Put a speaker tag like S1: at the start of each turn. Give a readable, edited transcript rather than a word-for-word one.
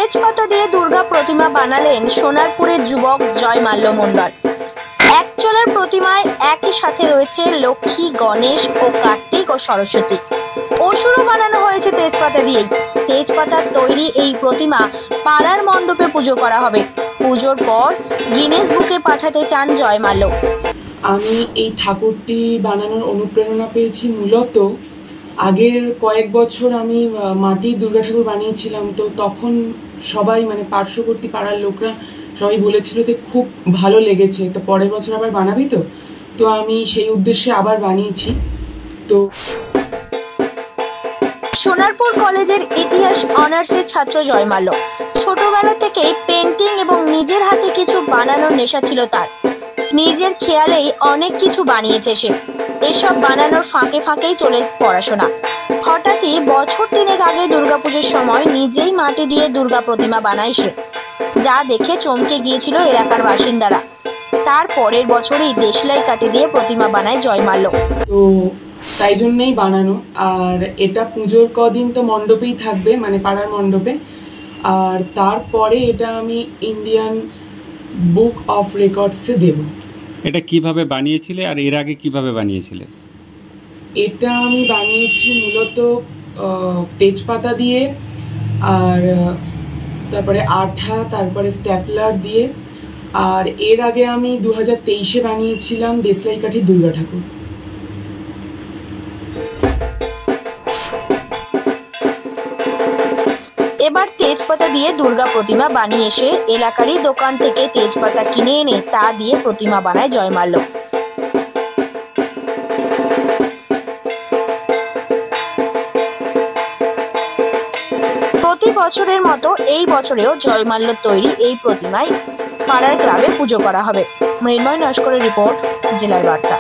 S1: তেজপাতা দিয়ে দুর্গা প্রতিমা বানালেন সোনারপুরের যুবক জয়মাল্য মণ্ডল। এক চলার প্রতিমায় একই সাথে রয়েছে লক্ষ্মী, গণেশ ও কার্তিক ও সরস্বতী। অসুরও বানানো হয়েছে তেজপাতা দিয়েই। তেজপাতার তৈরি এই প্রতিমা পাড়ার মণ্ডপে পুজো করা হবে। পুজোর পর গিনেস বুকে পাঠাতে চান জয়মাল্য।
S2: আমি এই ঠাকুরটি বানানোর অনুপ্রেরণা পেয়েছি মূলত আগের কয়েক বছর আমি মাটির দুর্গা ঠাকুর বানিয়েছিলাম। তো তখন সবাই পার্শ্ববর্তী পাড়ার লোকরা সবাই বলেছিল যে খুব ভালো লেগেছে, তো পরের বছর আবার বানাবি তো। তো আমি সেই উদ্দেশ্যে আবার বানিয়েছি। তো
S1: সোনারপুর কলেজের ইতিহাস অনার্সের ছাত্র জয়মাল্য ছোটবেলা থেকেই পেন্টিং এবং নিজের হাতে কিছু বানানোর নেশা ছিল তার। নিজের খেয়ালেই অনেক কিছু বানিয়েছে সে। এসব বানানোর ফাঁকে ফাঁকেই চলে পড়াশোনা। হঠাৎই বছর 3 আগে দুর্গাপুজোর সময় নিজেই মাটি দিয়ে দুর্গা প্রতিমা বানায় সে, যা দেখে চমকে গিয়েছিল এলাকার বাসিন্দারা। তার পরের বছরই দেশলাই কাঠি দিয়ে প্রতিমা বানায় জয়মাল্য।
S2: তো তাই জন্যই বানানো। আর এটা পুজোর কদিন তো মণ্ডপেই থাকবে, পাড়ার মণ্ডপে। আর তারপরে এটা আমি ইন্ডিয়ান বুক অফ রেকর্ডসে দেব।
S3: এটা কিভাবে বানিয়েছিলে আর এর আগে কিভাবে বানিয়েছিলে?
S2: এটা আমি বানিয়েছি মূলত তেজপাতা দিয়ে, আর তারপরে আঠা, তারপরে স্ট্যাপলার দিয়ে। আর এর আগে আমি 2023-এ বানিয়েছিলাম দেশলাই কাঠির দুর্গা ঠাকুর।
S1: এবার তেজপাতা দিয়ে দুর্গা প্রতিমা বানিয়ে এসে এলাকারই দোকান থেকে তেজপাতা কিনে এনে তা দিয়ে প্রতিমা বানায় জয়মাল্য। প্রতি বছরের মতো এই বছরেও জয়মাল্যর তৈরি এই প্রতিমায় পাড়ার ক্লাবে পুজো করা হবে। মৃন্ময় নস্করের রিপোর্ট, জেলার বার্তা।